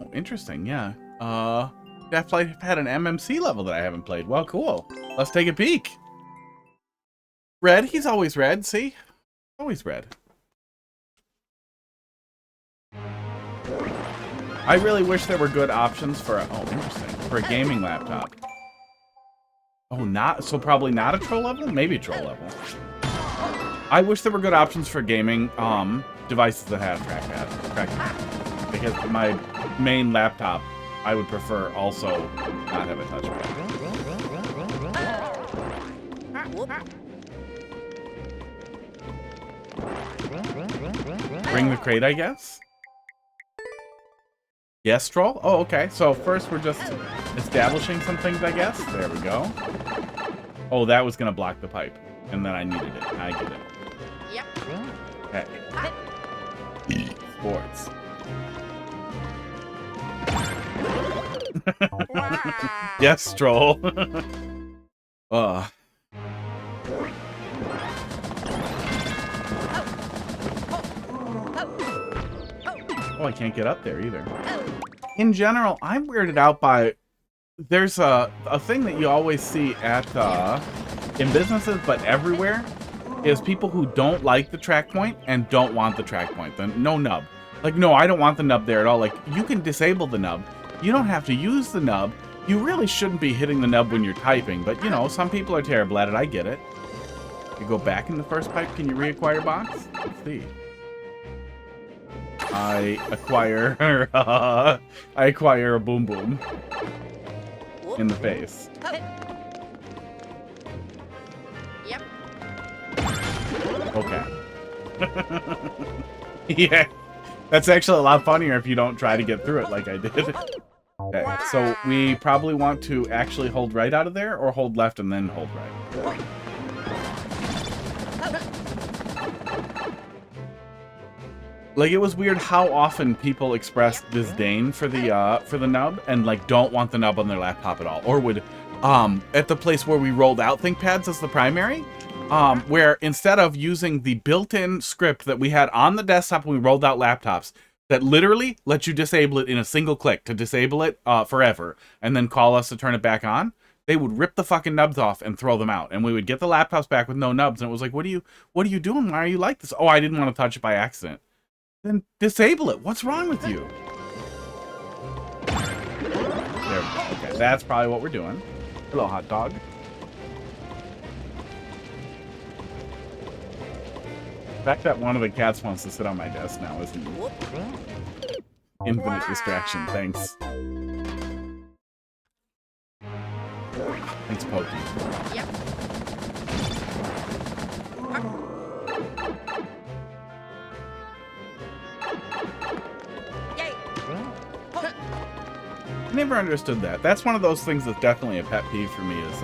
Oh, interesting, yeah. Daftlife had an MMC level that I haven't played. Well, cool. Let's take a peek. Red, he's always red, see? Always red. I really wish there were good options for a, oh, interesting, for a gaming laptop. Oh, not, so probably not a troll level? Maybe a troll level. I wish there were good options for gaming devices that had a trackpad. Because my main laptop, I would prefer also not have a touchpad. Bring the crate, I guess? Yes, troll? Oh, okay. So first we're just establishing some things, I guess. There we go. Oh, that was gonna block the pipe. And then I needed it. I get it. Yep. Okay. Sports. Yes, troll. Oh, I can't get up there either. In general, I'm weirded out by... There's a thing that you always see at in businesses, but everywhere, is people who don't like the track point and don't want the track point. No nub. Like, no, I don't want the nub there at all. Like, you can disable the nub. You don't have to use the nub. You really shouldn't be hitting the nub when you're typing, but, you know, some people are terrible at it. I get it. You go back in the first pipe. Can you reacquire box? Let's see. I acquire a boom boom in the face. Yep. Okay. Yeah, that's actually a lot funnier if you don't try to get through it like I did. Okay, so we probably want to actually hold right out of there, or hold left and then hold right. Like, it was weird how often people expressed disdain for the nub and like don't want the nub on their laptop at all, or would at the place where we rolled out ThinkPads as the primary, where instead of using the built-in script that we had on the desktop when we rolled out laptops that literally let you disable it in a single click to disable it forever and then call us to turn it back on, they would rip the fucking nubs off and throw them out, and we would get the laptops back with no nubs, and it was like, what are you doing? Why are you like this? Oh, I didn't want to touch it by accident. Then disable it. What's wrong with you? There we go. Okay, that's probably what we're doing. Hello, hot dog. The fact that one of the cats wants to sit on my desk now is an infinite distraction. Thanks. Thanks, Pokey. Yep. I never understood that. That's one of those things that's definitely a pet peeve for me is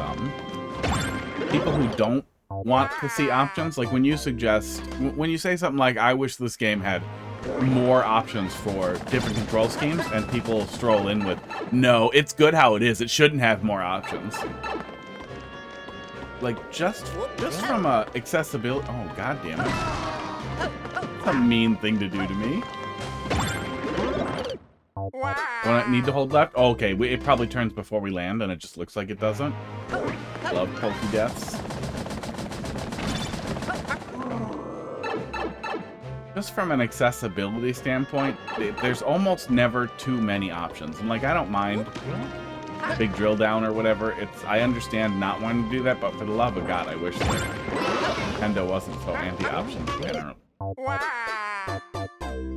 people who don't want to see options. Like when you suggest, when you say something like, I wish this game had more options for different control schemes, and people stroll in with, no, it's good how it is. It shouldn't have more options. Like just from a accessibility, oh god damn it. That's a mean thing to do to me. Don't I need to hold left? Oh, okay, it probably turns before we land, and it just looks like it doesn't. Love pokey deaths. Just from an accessibility standpoint, there's almost never too many options. And like, I don't mind big drill down or whatever. I understand not wanting to do that, but for the love of God, I wish that Nintendo wasn't so anti-options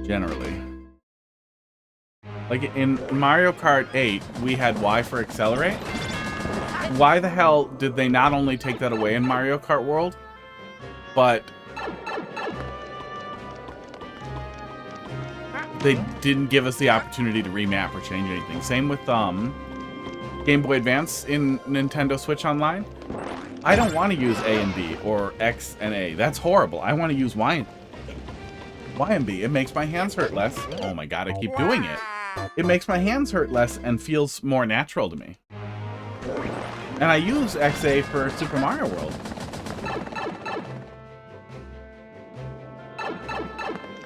generally. Like in Mario Kart 8, we had Y for accelerate. Why the hell did they not only take that away in Mario Kart World, but they didn't give us the opportunity to remap or change anything? Same with Game Boy Advance in Nintendo Switch Online. I don't want to use A and B or X and A. That's horrible. I want to use Y and B. It makes my hands hurt less. Oh my god, I keep doing it. It makes my hands hurt less and feels more natural to me. And I use XA for Super Mario World.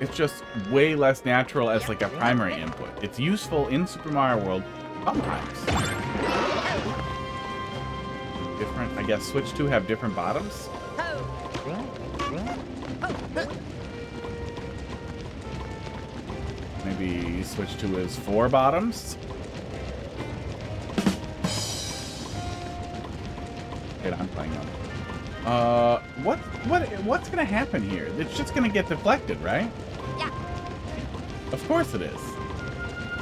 It's just way less natural as like a primary input. It's useful in Super Mario World sometimes. Different, I guess Switch 2 have different bottoms? Maybe Switch 2 is 4 bottoms? Wait, I'm playing them. What's gonna happen here? It's just gonna get deflected, right? Yeah. Of course it is.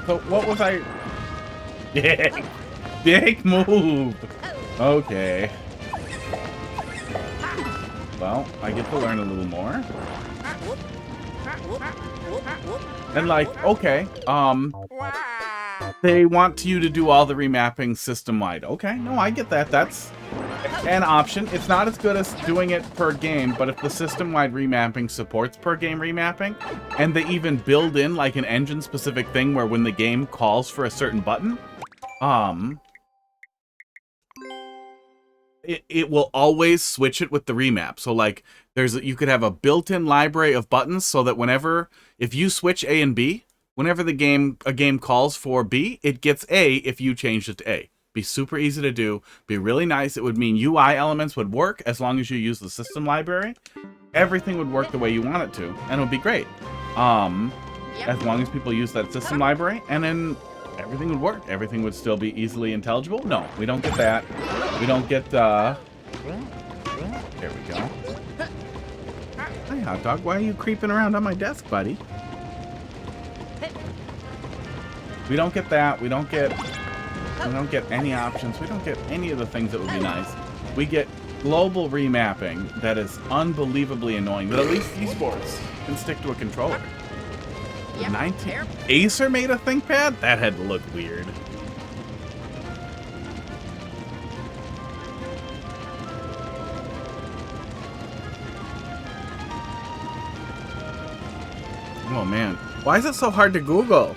So what was I? Dick! Dick move! Okay. Well, I get to learn a little more. And like, okay, they want you to do all the remapping system-wide. Okay, no, I get that. That's an option. It's not as good as doing it per game, but if the system-wide remapping supports per game remapping, and they even build in like an engine-specific thing where when the game calls for a certain button, it will always switch it with the remap. So like you could have a built-in library of buttons so that if you switch A and B, whenever a game calls for B, it gets A if you changed it to A. Be super easy to do, be really nice. It would mean UI elements would work as long as you use the system library. Everything would work the way you want it to, and it would be great. As long as people use that system library, and then everything would work. Everything would still be easily intelligible. No, we don't get that. We don't get, there we go. Hi, hot dog. Why are you creeping around on my desk, buddy? We don't get that. We don't get any options. We don't get any of the things that would be nice. We get global remapping that is unbelievably annoying, but at least esports can stick to a controller. 19 Acer made a ThinkPad? That had to look weird. Oh man, why is it so hard to Google?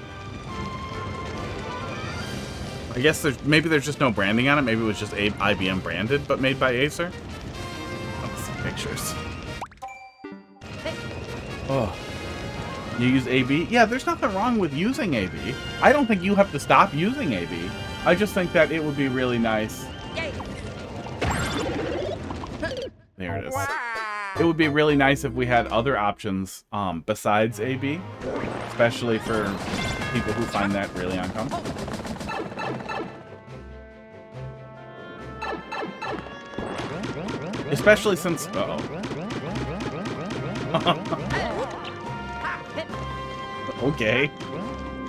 I guess maybe there's just no branding on it. Maybe it was just IBM branded, but made by Acer. Let's see pictures. Oh. You use AB? Yeah, there's nothing wrong with using AB. I don't think you have to stop using AB. I just think that it would be really nice. There it is. It would be really nice if we had other options besides AB, especially for people who find that really uncomfortable. Especially since... Okay.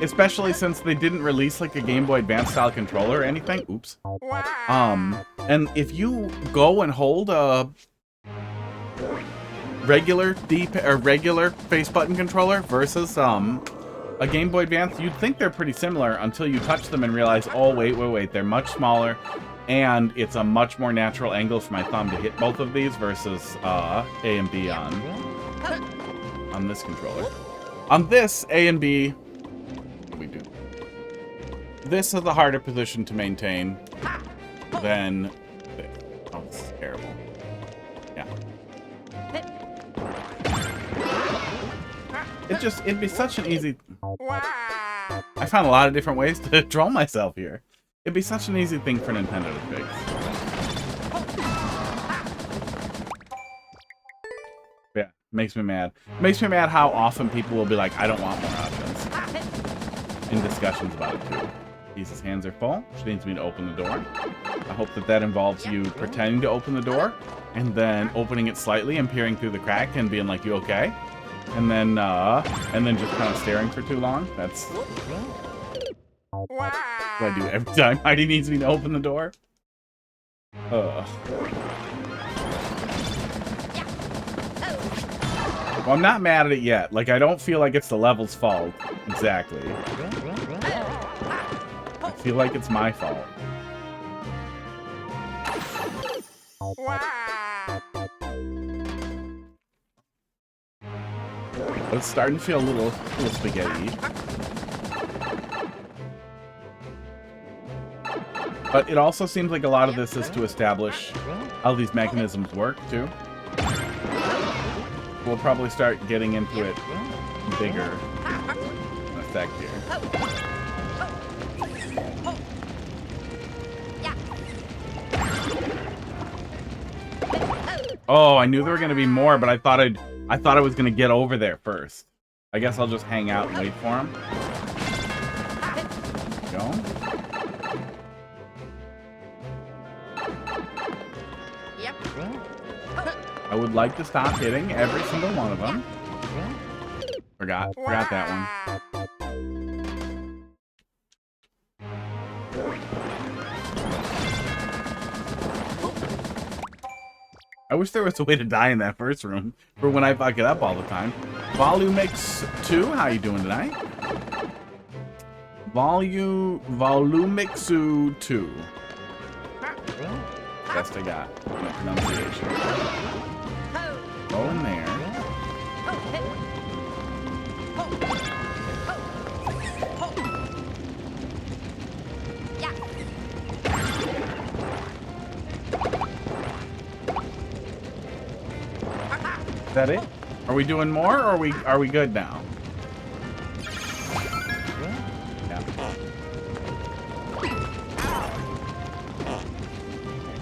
Especially since they didn't release like a Game Boy Advance style controller or anything. Oops. And if you go and hold a regular regular face button controller versus a Game Boy Advance, you'd think they're pretty similar until you touch them and realize, oh wait, they're much smaller, and it's a much more natural angle for my thumb to hit both of these versus A and B on this controller. On this, A and B, what do we do? This is the harder position to maintain than this. Oh, this is terrible. Yeah. It'd be such an easy... I found a lot of different ways to draw myself here. It'd be such an easy thing for Nintendo to fix. Yeah, makes me mad. Makes me mad how often people will be like, I don't want more options. In discussions about it, too. Lisa's hands are full. She needs me to open the door. I hope that involves you pretending to open the door, and then opening it slightly and peering through the crack and being like, you okay? And then just kind of staring for too long. That's what I do every time Heidi needs me to open the door. Well, I'm not mad at it yet. Like, I don't feel like it's the level's fault. Exactly. I feel like it's my fault. But it's starting to feel a little spaghetti. But it also seems like a lot of this is to establish how these mechanisms work, too. We'll probably start getting into it bigger effect here. Oh, I knew there were gonna be more, but I thought I was gonna get over there first. I guess I'll just hang out and wait for him. Go. I would like to stop hitting every single one of them. Forgot that one. I wish there was a way to die in that first room for when I fuck it up all the time. Volumix2, how you doing tonight? Volumixu2. Best I got. No pronunciation. Go in there. Is that it? Are we doing more, or are we good now? Yeah.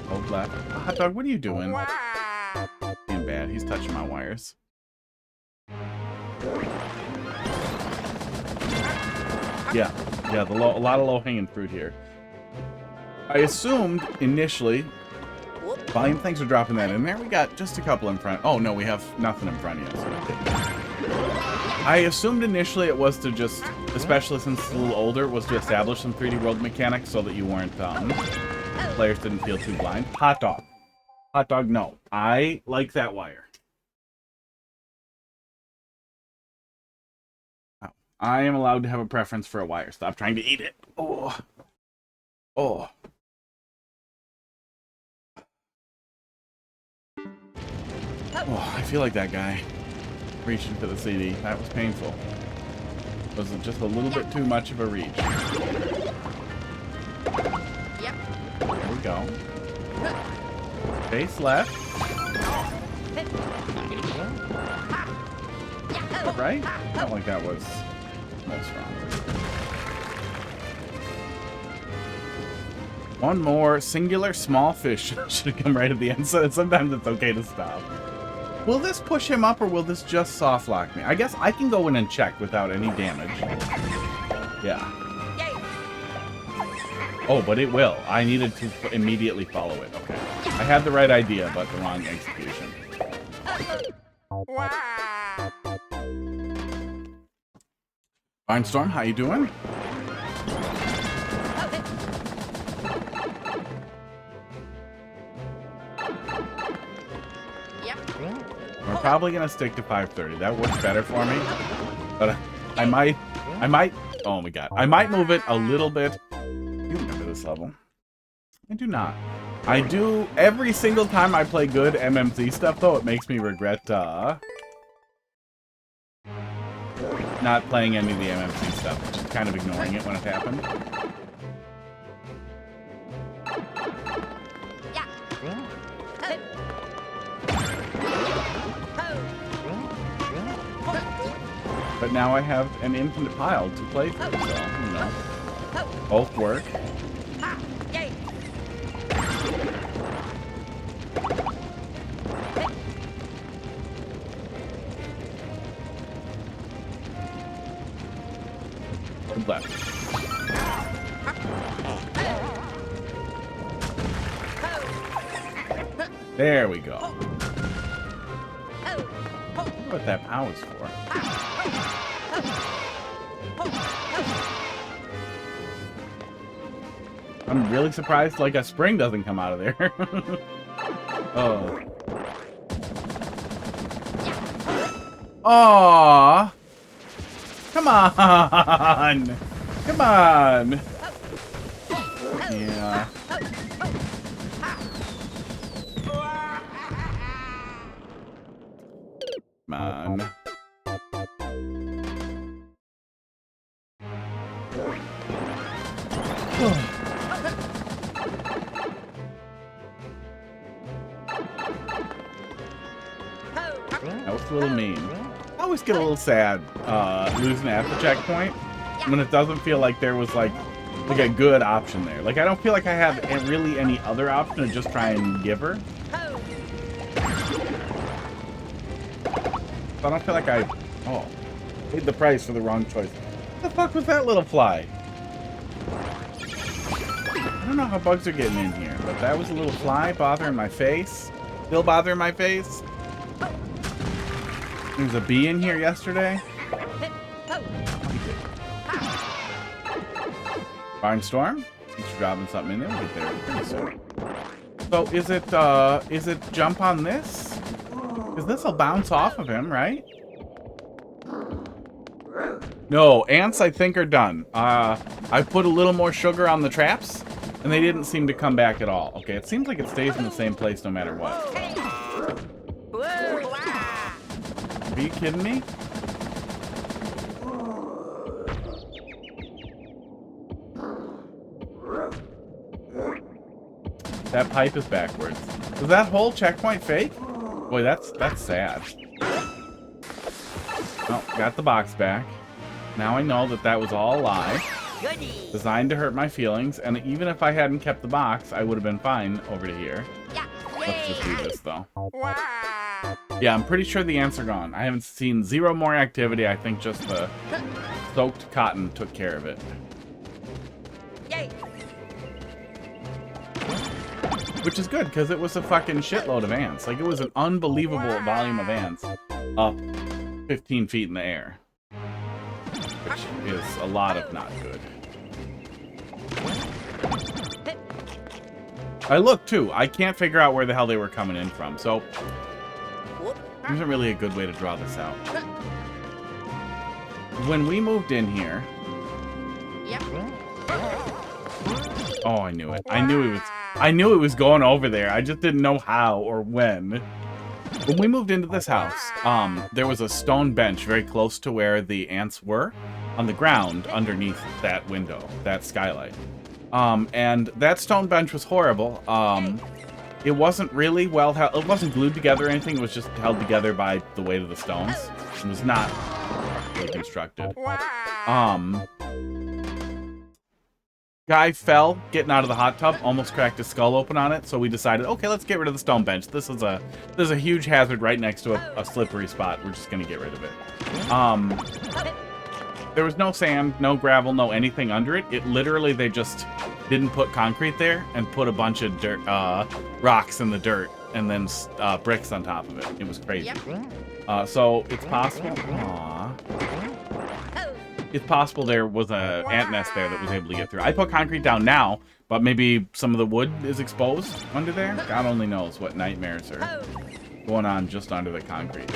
Hold left. Hot dog, what are you doing? Being bad. He's touching my wires. Yeah. Yeah. A lot of low-hanging fruit here. I assumed initially. Volume, thanks for dropping that in there. We got just a couple in front. Oh, no, we have nothing in front yet. So I assumed initially it was to just, especially since it's a little older, was to establish some 3D world mechanics so that you weren't, players didn't feel too blind. Hot dog. Hot dog, no. I like that wire. I am allowed to have a preference for a wire. Stop trying to eat it. Oh. Oh. Oh, I feel like that guy reaching for the CD. That was painful. Was it just a little bit too much of a reach? Yep. There we go. Face left. Right? Not like that was most wrong. One more singular small fish should come right at the end, so sometimes it's okay to stop. Will this push him up, or will this just soft lock me? I guess I can go in and check without any damage. Yeah. Oh, but it will. I needed to immediately follow it. Okay. I had the right idea, but the wrong execution. Finestorm, how you doing? We're probably gonna stick to 530. That works better for me. But I might, oh my god. I might move it a little bit. You remember this level? I do not. I do, every single time I play good MMC stuff, though, it makes me regret, not playing any of the MMC stuff. Just kind of ignoring it when it happened. But now I have an infinite pile to play through, so, you know. Both work. Good left. There we go. I wonder what that POW is for. I'm really surprised like a spring doesn't come out of there. Oh. Aww. Come on. Come on. Yeah. Come on. That was a little mean. How always get a little sad losing at the checkpoint when it doesn't feel like there was like a good option there. Like I don't feel like I have really any other option to just try and give her. I don't feel like I paid the price for the wrong choice. What the fuck was that little fly? I don't know how bugs are getting in here, but that was a little fly bothering my face. Still bothering my face. There was a bee in here yesterday. Barnstorm? He's dropping something in there. We'll get there pretty soon. So is it jump on this? Because this will bounce off of him, right? No, ants I think are done. I put a little more sugar on the traps, and they didn't seem to come back at all. Okay, it seems like it stays in the same place no matter what. Are you kidding me? That pipe is backwards. Is that whole checkpoint fake? Boy, that's sad. Oh, got the box back. Now I know that that was all a lie. Designed to hurt my feelings, and even if I hadn't kept the box, I would have been fine over to here. Let's just do this, though. Yeah, I'm pretty sure the ants are gone. I haven't seen zero more activity. I think just the soaked cotton took care of it. Which is good, because it was a fucking shitload of ants. Like, it was an unbelievable volume of ants up 15 feet in the air. Which is a lot of not good. I looked, too. I can't figure out where the hell they were coming in from, so there isn't really a good way to draw this out. When we moved in here... Oh, I knew it. I knew it was going over there. I just didn't know how or when. When we moved into this house, there was a stone bench very close to where the ants were on the ground underneath that window, that skylight. And that stone bench was horrible. It wasn't really well held. It wasn't glued together or anything. It was just held together by the weight of the stones. It was not really constructed. Guy fell getting out of the hot tub, almost cracked his skull open on it, so we decided, okay, let's get rid of the stone bench. There's a huge hazard right next to a slippery spot. We're just gonna get rid of it. There was no sand, no gravel, no anything under it. It literally, they just didn't put concrete there and put a bunch of dirt, rocks in the dirt and then bricks on top of it. It was crazy. So it's possible. It's possible there was an ant nest there that was able to get through. I put concrete down now, but maybe some of the wood is exposed under there. God only knows what nightmares are going on just under the concrete.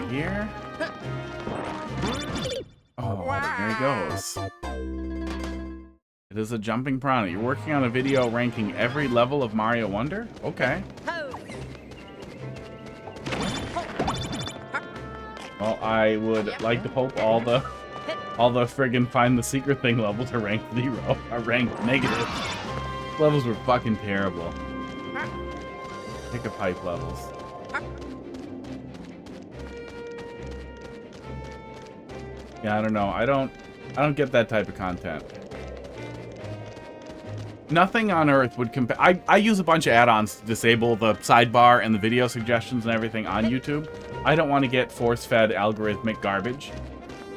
Here. Oh, there he goes. It is a jumping piranha. You're working on a video ranking every level of Mario Wonder? Okay. Well, I would like to hope all the friggin' find the secret thing levels are ranked 0, are ranked negative. Levels were fucking terrible. Pick a pipe levels. Yeah, I don't know. I don't get that type of content. Nothing on Earth would compare. I use a bunch of add-ons to disable the sidebar and the video suggestions and everything on YouTube. I don't want to get force-fed algorithmic garbage.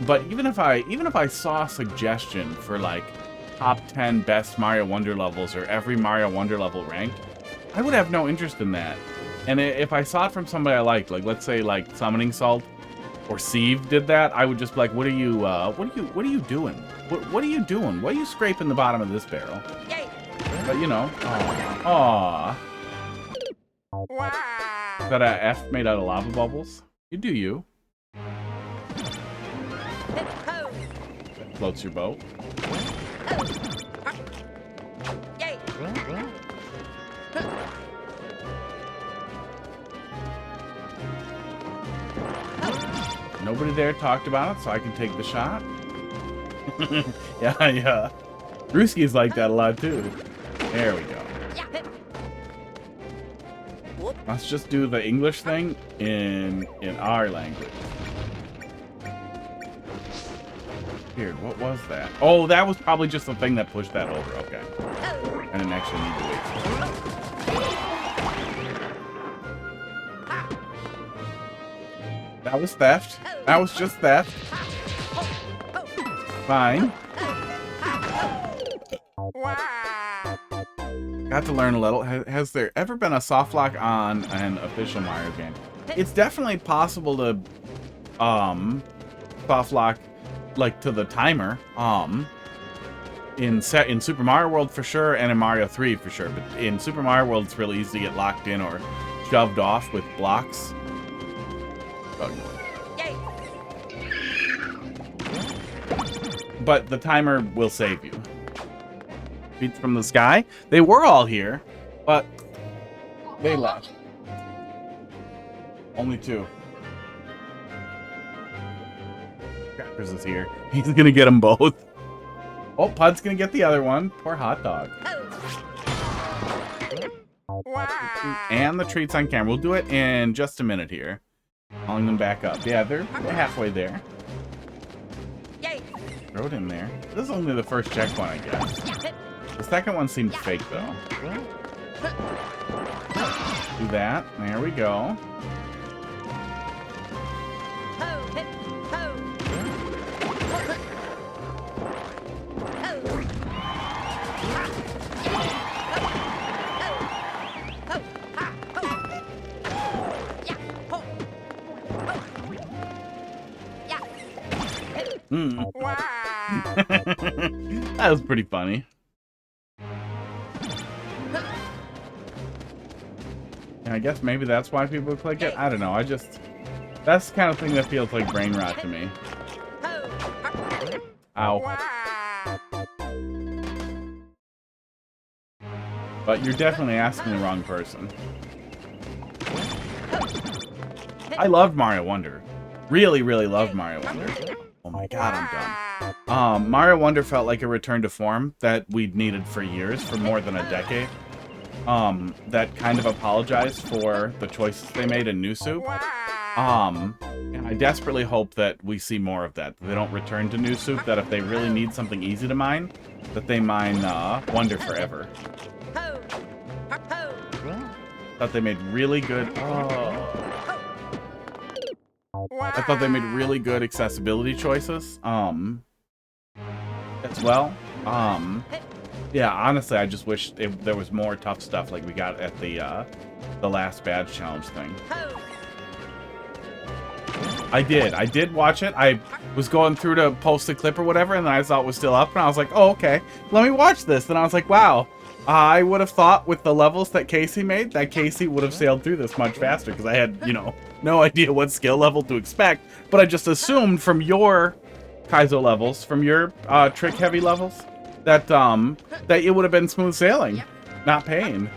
But even if I saw a suggestion for like top 10 best Mario Wonder levels or every Mario Wonder level ranked, I would have no interest in that. And if I saw it from somebody I liked, like let's say like Summoning Salt or Sieve did that, I would just be like, what are you doing? What are you doing? Why are you scraping the bottom of this barrel? But you know, aww. Is that a F made out of lava bubbles? You do you. Floats your boat. Nobody there talked about it, so I can take the shot. Yeah. Brewski's like that a lot too. There we go. Let's just do the English thing in our language. Weird, what was that? Oh, that was probably just the thing that pushed that over. Okay. I didn't actually need to wait for it. That was theft. That was just theft. Fine. Got to learn a little. Has there ever been a soft lock on an official Mario game? It's definitely possible to soft lock like to the timer in Super Mario World for sure, and in Mario 3 for sure. But in Super Mario World, it's really easy to get locked in or shoved off with blocks. But the timer will save you. Beats from the sky. They were all here, but they left. Only 2. Crackers is here. He's gonna get them both. Oh, Pud's gonna get the other one. Poor hot dog. And the treats on camera. We'll do it in just a minute here. Calling them back up. Yeah, they're halfway there. Throw it in there. This is only the first checkpoint, I guess. The second one seemed fake, though. Do that. There we go. That was pretty funny. And I guess maybe that's why people click it. I don't know. That's the kind of thing that feels like brain rot to me. Ow. But you're definitely asking the wrong person. I loved Mario Wonder. Really, really loved Mario Wonder. Oh my god, I'm dumb. Mario Wonder felt like a return to form that we'd needed for years, for more than a decade. That kind of apologized for the choices they made in New Soup. And I desperately hope that we see more of that. They don't return to New Soup, that if they really need something easy to mine, that they mine Wonder forever. Thought they made really good... I thought they made really good accessibility choices, as well. Yeah, honestly, I just wish there was more tough stuff like we got at the last badge challenge thing. I did watch it. I was going through to post a clip or whatever, and then I saw it was still up, and I was like, oh, okay, let me watch this. And I was like, wow, I would have thought with the levels that Casey made, that Casey would have sailed through this much faster, because I had, you know, no idea what skill level to expect, but I just assumed from your Kaizo levels, from your trick-heavy levels, that that it would have been smooth sailing, not pain.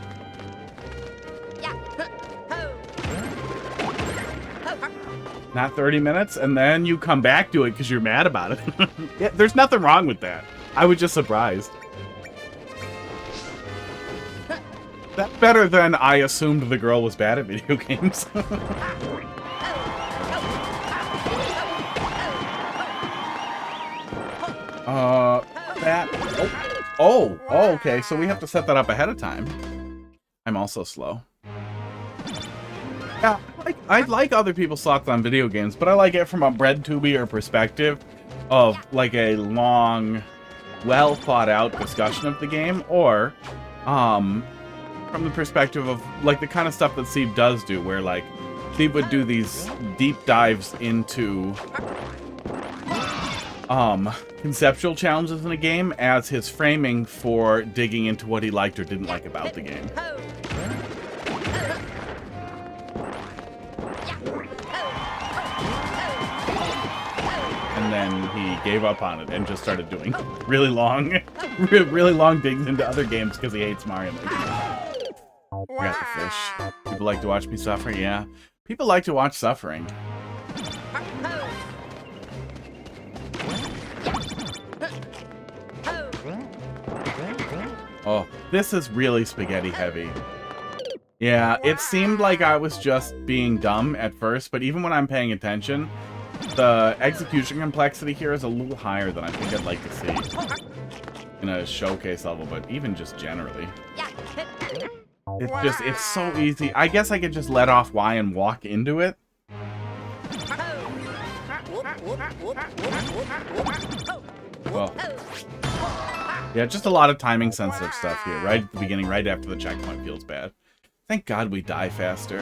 Not 30 minutes, and then you come back to it because you're mad about it. Yeah, there's nothing wrong with that. I was just surprised. That's better than I assumed the girl was bad at video games. Oh, okay, so we have to set that up ahead of time. I'm also slow. Yeah, I like other people's thoughts on video games, but I like it from a breadtuber perspective of like a long, well thought out discussion of the game, or from the perspective of like the kind of stuff that Steve does do, where like Steve would do these deep dives into conceptual challenges in a game as his framing for digging into what he liked or didn't like about the game. And then he gave up on it and just started doing really long digs into other games because he hates Mario Maker. I got the fish. People like to watch me suffer? Yeah. People like to watch suffering. Oh, this is really spaghetti heavy. Yeah, it seemed like I was just being dumb at first, but even when I'm paying attention, the execution complexity here is a little higher than I think I'd like to see in a showcase level, but even just generally. It's so easy. I guess I could just let off Y and walk into it. Well, yeah, just a lot of timing sensitive stuff here, right at the beginning, right after the checkpoint feels bad. Thank God we die faster.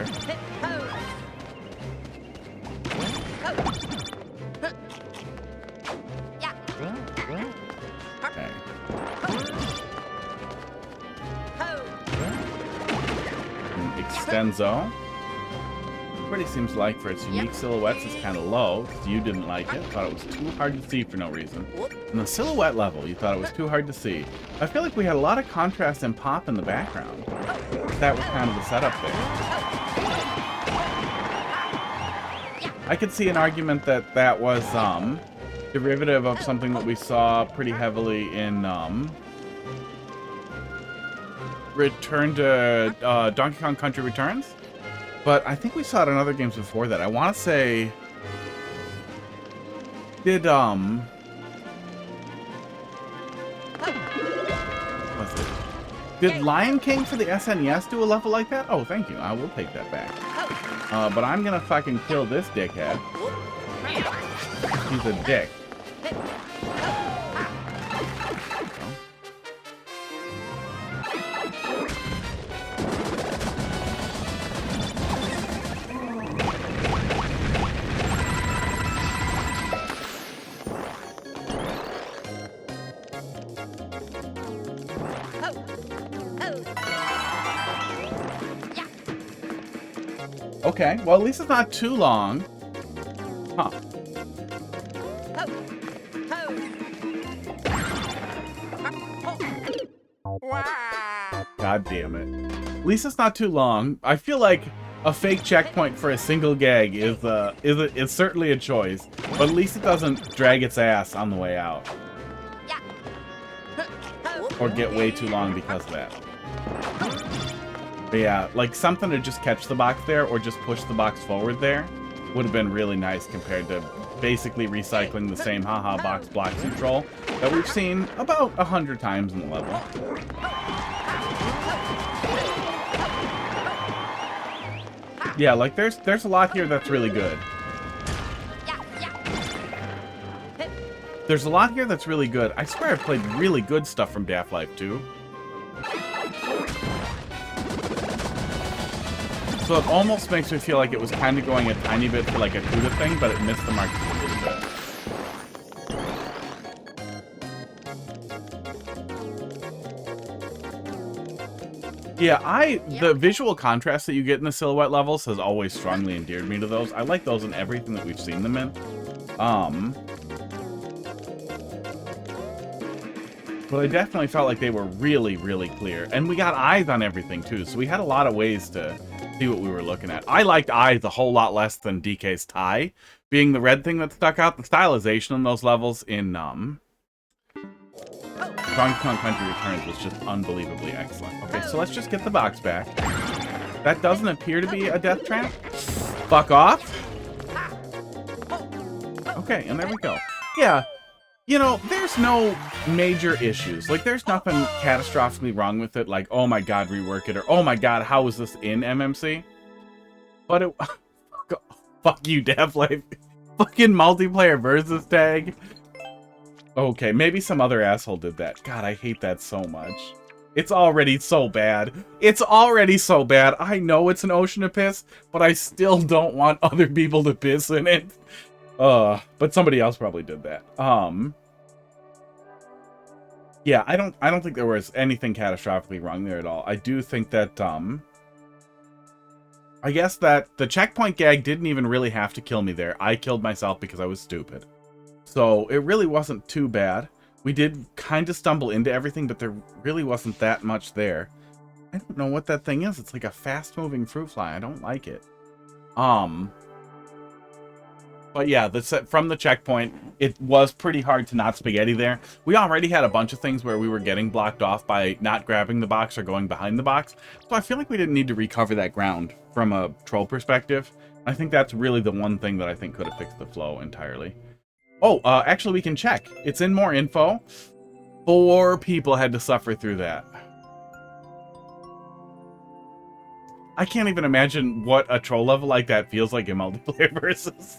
Okay. Extenso. Pretty seems like for its unique silhouettes it's kind of low, because you didn't like it. Thought it was too hard to see for no reason. And the silhouette level, you thought it was too hard to see. I feel like we had a lot of contrast and pop in the background. That was kind of the setup there. I could see an argument that that was derivative of something that we saw pretty heavily in Return to Donkey Kong Country Returns. But I think we saw it in other games before that. I want to say... Did, was it? Did Lion King for the SNES do a level like that? Oh, thank you. I will take that back. But I'm gonna fucking kill this dickhead. He's a dick. Okay, well, at least it's not too long. Huh. God damn it. At least it's not too long. I feel like a fake checkpoint for a single gag is certainly a choice, but at least it doesn't drag its ass on the way out. Or get way too long because of that. But yeah, like something to just catch the box there or just push the box forward there would have been really nice compared to basically recycling the same haha box block control that we've seen about 100 times in the level. Yeah, like there's a lot here that's really good. There's a lot here that's really good. I swear I've played really good stuff from Daftlife too. So it almost makes me feel like it was kind of going a tiny bit for like a CUDA thing, but it missed the mark just a little bit. Yeah, the visual contrast that you get in the silhouette levels has always strongly endeared me to those. I like those in everything that we've seen them in. But I definitely felt like they were really, really clear. And we got eyes on everything too, so we had a lot of ways to see what we were looking at. I liked eyes a whole lot less than DK's tie, being the red thing that stuck out. The stylization in those levels in Donkey Kong Country Returns was just unbelievably excellent. Okay, so let's just get the box back. That doesn't appear to be a death trap. Fuck off. Okay, and there we go. Yeah, you know, there's no major issues. Like, there's nothing catastrophically wrong with it, like, oh my god, rework it, or oh my god, how is this in MMC? But it... Fuck you, Daftlife. Fucking multiplayer versus tag. Okay, maybe some other asshole did that. God, I hate that so much. It's already so bad. It's already so bad. I know it's an ocean of piss, but I still don't want other people to piss in it. But somebody else probably did that. Yeah, I don't think there was anything catastrophically wrong there at all. I do think that, I guess that the checkpoint gag didn't even really have to kill me there. I killed myself because I was stupid. So it really wasn't too bad. We did kind of stumble into everything, but there really wasn't that much there. I don't know what that thing is. It's like a fast-moving fruit fly. I don't like it. But yeah, from the checkpoint, it was pretty hard to not spaghetti there. We already had a bunch of things where we were getting blocked off by not grabbing the box or going behind the box. So I feel like we didn't need to recover that ground from a troll perspective. I think that's really the one thing that I think could have fixed the flow entirely. Oh, actually we can check. It's in more info. 4 people had to suffer through that. I can't even imagine what a troll level like that feels like in multiplayer versus.